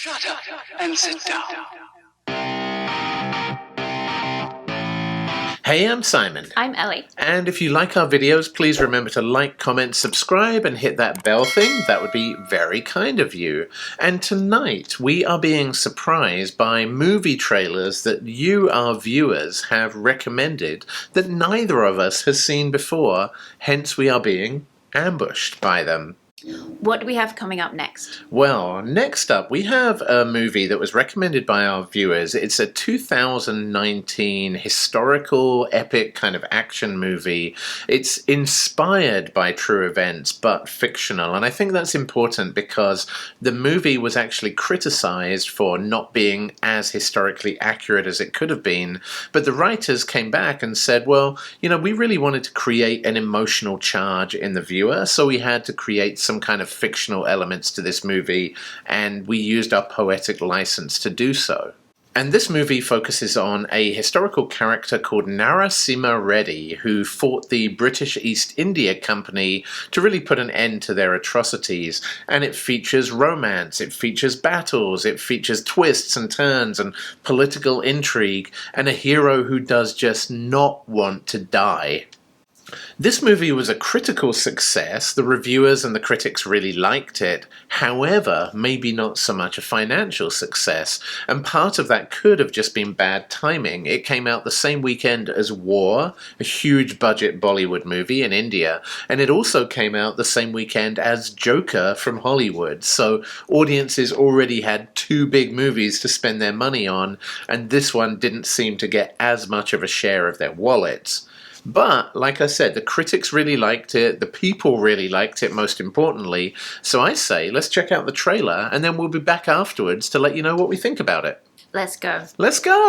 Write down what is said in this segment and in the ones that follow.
Shut up and sit down. Hey, I'm Simon. I'm Ellie. And if you like our videos, please remember to like, comment, subscribe, and hit that bell thing. That would be very kind of you. And tonight, we are being surprised by movie trailers that you, our viewers, have recommended that neither of us has seen before. Hence, we are being ambushed by them. What do we have coming up next? Well, next up, we have a movie that was recommended by our viewers. It's a 2019 historical, epic kind of action movie. It's inspired by true events, but fictional. And I think that's important because the movie was actually criticized for not being as historically accurate as it could have been. But the writers came back and said, well, you know, we really wanted to create an emotional charge in the viewer, so we had to create some kind of fictional elements to this movie, and we used our poetic license to do so. And this movie focuses on a historical character called Narasimha Reddy, who fought the British East India Company to really put an end to their atrocities. And it features romance, it features battles, it features twists and turns and political intrigue, and a hero who does just not want to die. This movie was a critical success. The reviewers and the critics really liked it. However, maybe not so much a financial success. And part of that could have just been bad timing. It came out the same weekend as War, a huge budget Bollywood movie in India. And it also came out the same weekend as Joker from Hollywood. So audiences already had two big movies to spend their money on. And this one didn't seem to get as much of a share of their wallets. But, like I said, the critics really liked it, the people really liked it, most importantly. So I say, let's check out the trailer, and then we'll be back afterwards to let you know what we think about it. Let's go. Let's go!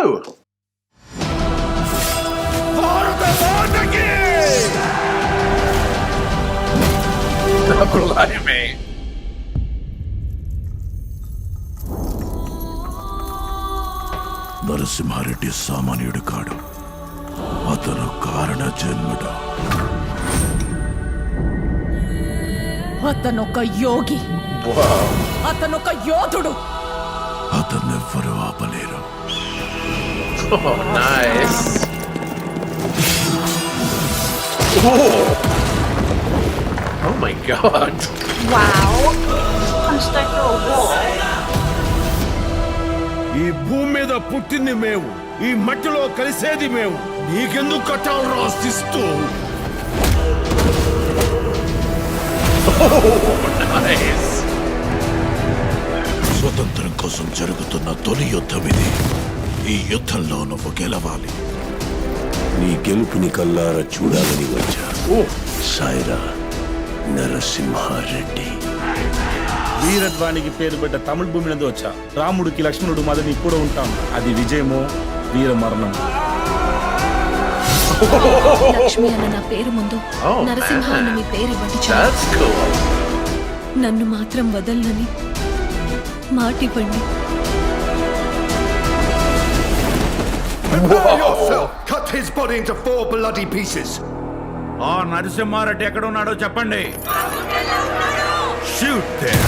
Blimey! Narasimha Reddy సామాన్యుడు కాడు. అతను కారణ జన్ముడు. అతనొక యోగి. అతనొక యోధుడు. అతన్నెవ్వరూ ఆపలేరు. Oh, nice. Oh my god. Wow. Punched through a wall. ఈ భూమి మీద పుట్టింది మేము, ఈ మట్టిలో కలిసేది మేము. నీకెందుకు కట్టాలు రాసిస్తూ? Nice. స్వతంత్రం కోసం జరుగుతున్న తొలి యుద్ధం ఇది. ఈ యుద్ధంలో నువ్వు గెలవాలి. నీ గెలుపుని కల్లారా చూడాలని వచ్చా. సాయి రా నరసింహ రెడ్డి. వీరత్వానికి పేరు పెట్ట తమిళ భూమి నుండి వచ్చా. రాముడికి లక్ష్మణుడు మదని కూడా ఉంటాం. అది విజయమో వీర మరణం. లక్ష్మి అన్న నా పేరు ముందు నరసింహ అన్న మీ పేరు ఇవ్వండి. నన్ను మాత్రం వదలని మాటివ్వండి. Cut his body into 4 bloody pieces. ఆ నరసింహారెడ్డి ఎక్కడ ఉన్నాడో చెప్పండి. Shoot there.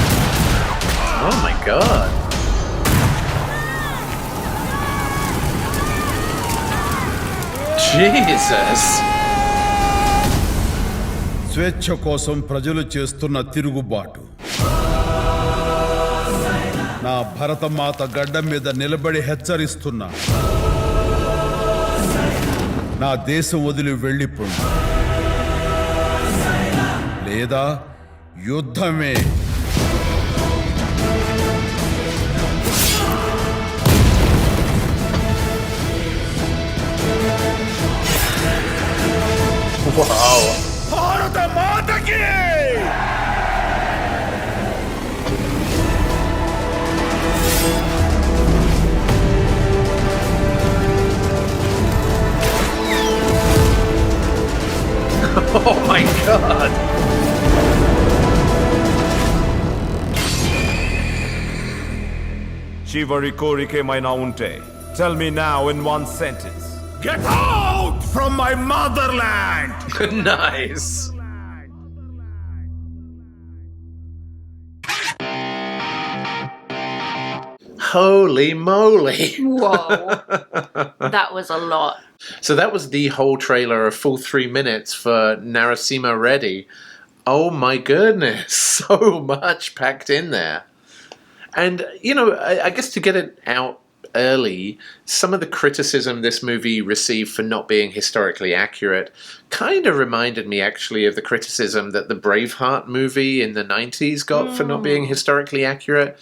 Oh my god. Jesus. స్వేచ్ఛ కోసం ప్రజలు చేస్తున్న తిరుగుబాటు. నా భరతమాత గడ్డ మీద నిలబడి హెచ్చరిస్తున్నా, నా దేశం వదిలి వెళ్ళిపోండి, లేదా యుద్ధమే. Wow. భారత మాతకి! Oh my god. Shivari Korike Maina Unte. Tell me now in one sentence. Get out from my motherland! Nice. Holy moly. Whoa. That was a lot. So that was the whole trailer, a full 3 minutes for Narasimha Reddy. Oh my goodness, so much packed in there. And, you know, I guess to get it out early, some of the criticism this movie received for not being historically accurate kind of reminded me actually of the criticism that the Braveheart movie in the 90s got for not being historically accurate.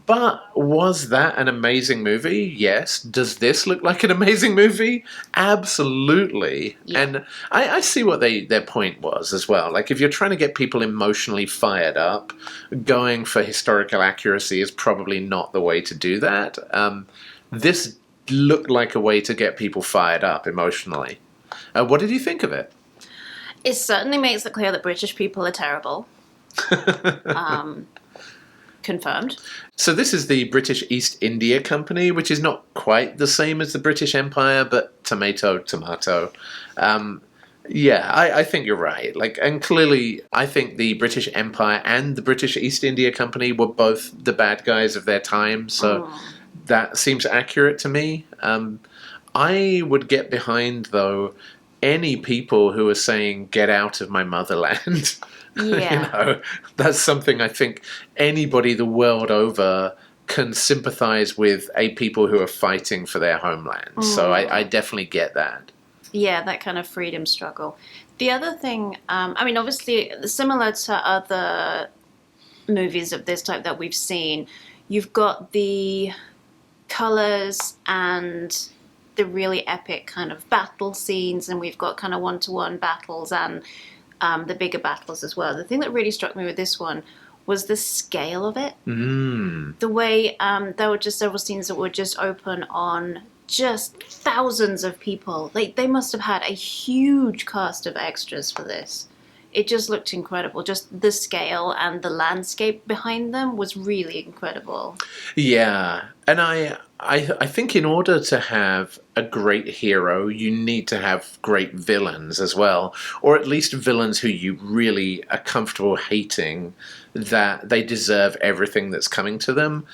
But was that an amazing movie? Yes. Does this look like an amazing movie? Absolutely. Yeah. And I see what their point was as well. Like, if you're trying to get people emotionally fired up, going for historical accuracy is probably not the way to do that. This looked like a way to get people fired up emotionally. What did you think of it? It certainly makes it clear that British people are terrible. Confirmed. So this is the British East India Company, which is not quite the same as the British Empire, but tomato. Yeah, I think you're right. Like, and clearly, I think the British Empire and the British East India Company were both the bad guys of their time, so that seems accurate to me. I would get behind, though, any people who are saying, get out of my motherland. Yeah. You know, that's something I think anybody the world over can sympathize with, people who are fighting for their homeland. So I definitely get that. Yeah, that kind of freedom struggle. The other thing, I mean, obviously, similar to other movies of this type that we've seen, you've got the colors and the really epic kind of battle scenes, and we've got kind of one-to-one battles and the bigger battles as well. The thing that really struck me with this one was the scale of it. The way there were just several scenes that were just open on just thousands of people. Like, they must have had a huge cast of extras for this. It just looked incredible. Just the scale and the landscape behind them was really incredible. Yeah, and I think in order to have a great hero, you need to have great villains as well, or at least villains who you really are comfortable hating, that they deserve everything that's coming to them.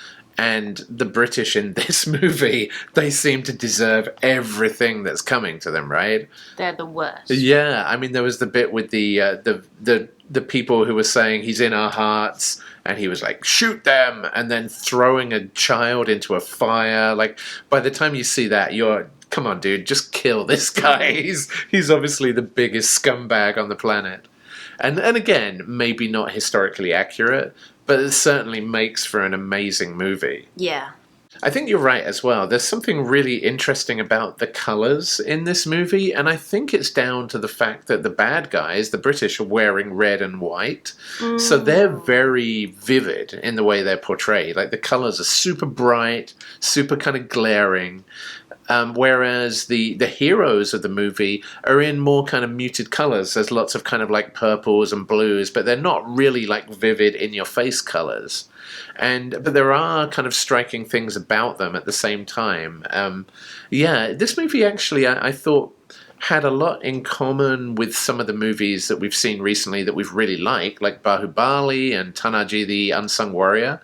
And the British in this movie, they seem to deserve everything that's coming to them, right? They're the worst. Yeah, I mean, there was the bit with the people who were saying he's in our hearts, and he was like, shoot them, and then throwing a child into a fire. Like, by the time you see that, you're, come on, dude, just kill this guy. He's obviously the biggest scumbag on the planet. And again, maybe not historically accurate, but it certainly makes for an amazing movie. Yeah. I think you're right as well. There's something really interesting about the colours in this movie, and I think it's down to the fact that the bad guys, the British, are wearing red and white. So they're very vivid in the way they're portrayed. Like, the colours are super bright, super kind of glaring. Whereas the heroes of the movie are in more kind of muted colours. There's lots of kind of like purples and blues, but they're not really like vivid in-your-face colours. But there are kind of striking things about them at the same time. Yeah, this movie actually, I thought, had a lot in common with some of the movies that we've seen recently that we've really liked, like Bahubali and Tanaji the Unsung Warrior.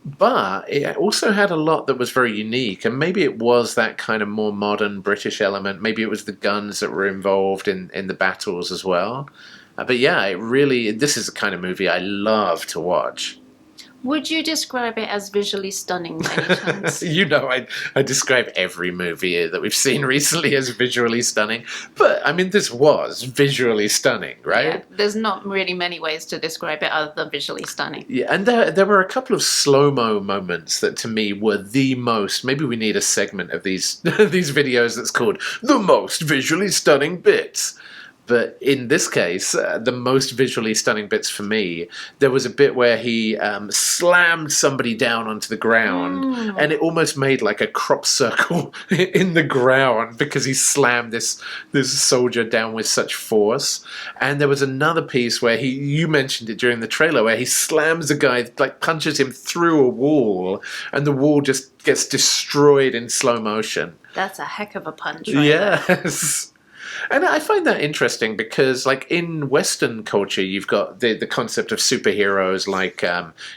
But it also had a lot that was very unique, and maybe it was that kind of more modern British element. Maybe it was the guns that were involved in the battles as well. But yeah, this is the kind of movie I love to watch. Would you describe it as visually stunning by any chance? You know, I describe every movie that we've seen recently as visually stunning. But, I mean, this was visually stunning, right? Yeah, there's not really many ways to describe it other than visually stunning. Yeah, and there were a couple of slow-mo moments that, to me, were the most... Maybe we need a segment of these these videos that's called The Most Visually Stunning Bits. But in this case, the most visually stunning bits for me, there was a bit where he slammed somebody down onto the ground, and it almost made like a crop circle in the ground because he slammed this soldier down with such force. And there was another piece where you mentioned it during the trailer, where he slams a guy, like punches him through a wall, and the wall just gets destroyed in slow motion. That's a heck of a punch, right? Yes. And I find that interesting because, like, in Western culture, you've got the concept of superheroes like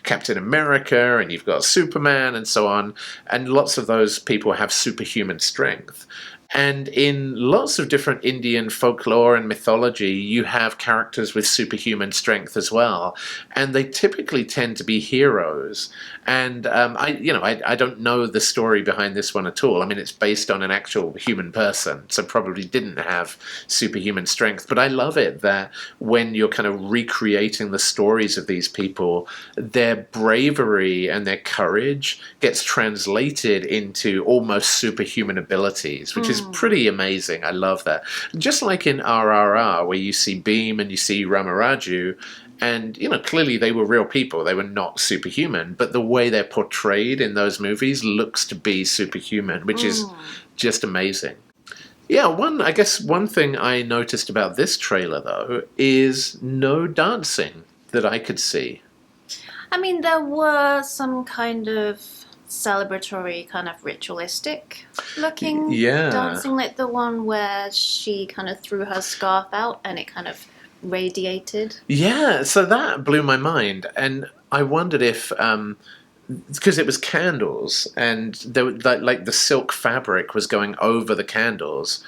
Captain America, and you've got Superman, and so on. And lots of those people have superhuman strength. And in lots of different Indian folklore and mythology, you have characters with superhuman strength as well, and they typically tend to be heroes. And I don't know the story behind this one at all. I mean, it's based on an actual human person, so probably didn't have superhuman strength. But I love it that when you're kind of recreating the stories of these people, their bravery and their courage gets translated into almost superhuman abilities, which is pretty amazing. I love that. Just like in RRR, where you see Bheem and you see Ramaraju, and, clearly they were real people. They were not superhuman, but the way they're portrayed in those movies looks to be superhuman, which is just amazing. Yeah, one thing I noticed about this trailer, though, is no dancing that I could see. I mean, there were some kind of celebratory, kind of ritualistic looking dancing, like the one where she kind of threw her scarf out and it kind of radiated. Yeah, so that blew my mind, and I wondered if because it was candles, and there, like the silk fabric was going over the candles,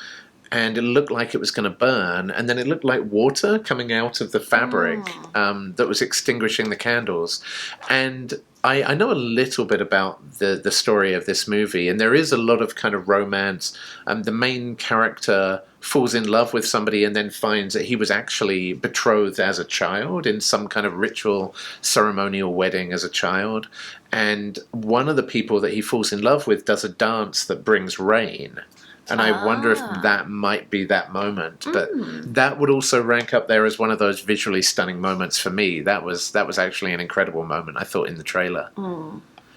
and it looked like it was going to burn, and then it looked like water coming out of the fabric that was extinguishing the candles. And I know a little bit about the story of this movie, and there is a lot of kind of romance. The main character falls in love with somebody and then finds that he was actually betrothed as a child in some kind of ritual ceremonial wedding as a child. And one of the people that he falls in love with does a dance that brings rain. And I wonder if that might be that moment. But that would also rank up there as one of those visually stunning moments for me. That was actually an incredible moment, I thought, in the trailer.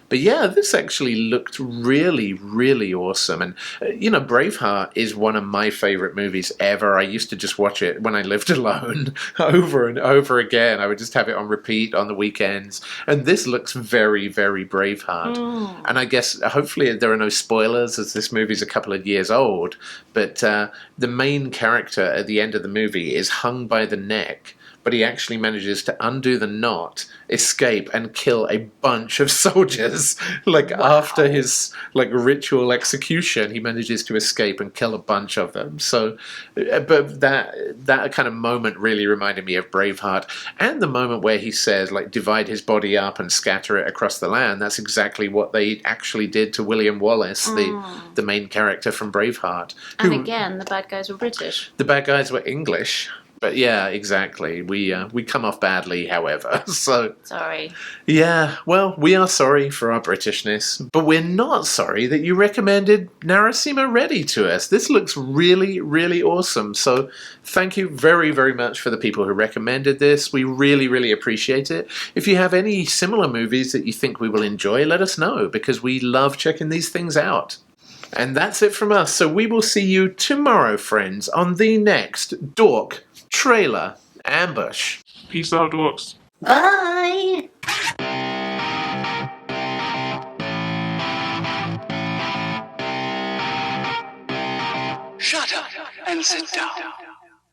But yeah, this actually looked really, really awesome. And, Braveheart is one of my favorite movies ever. I used to just watch it when I lived alone over and over again. I would just have it on repeat on the weekends. And this looks very, very Braveheart. And I guess hopefully there are no spoilers as this movie's a couple of years old. But the main character at the end of the movie is hung by the neck, but he actually manages to undo the knot, escape, and kill a bunch of soldiers. After his ritual execution, he manages to escape and kill a bunch of them. So, but that kind of moment really reminded me of Braveheart, and the moment where he says, divide his body up and scatter it across the land. That's exactly what they actually did to William Wallace, the main character from Braveheart. And again, the bad guys were British. The bad guys were English. But yeah, exactly. We come off badly, however. So sorry. Yeah, well, we are sorry for our Britishness, but we're not sorry that you recommended Narasimha Reddy to us. This looks really, really awesome. So thank you very, very much for the people who recommended this. We really, really appreciate it. If you have any similar movies that you think we will enjoy, let us know, because we love checking these things out. And that's it from us. So we will see you tomorrow, friends, on the next Dork Trailer Ambush. Peace out, Dorks. Bye! Shut up and sit down.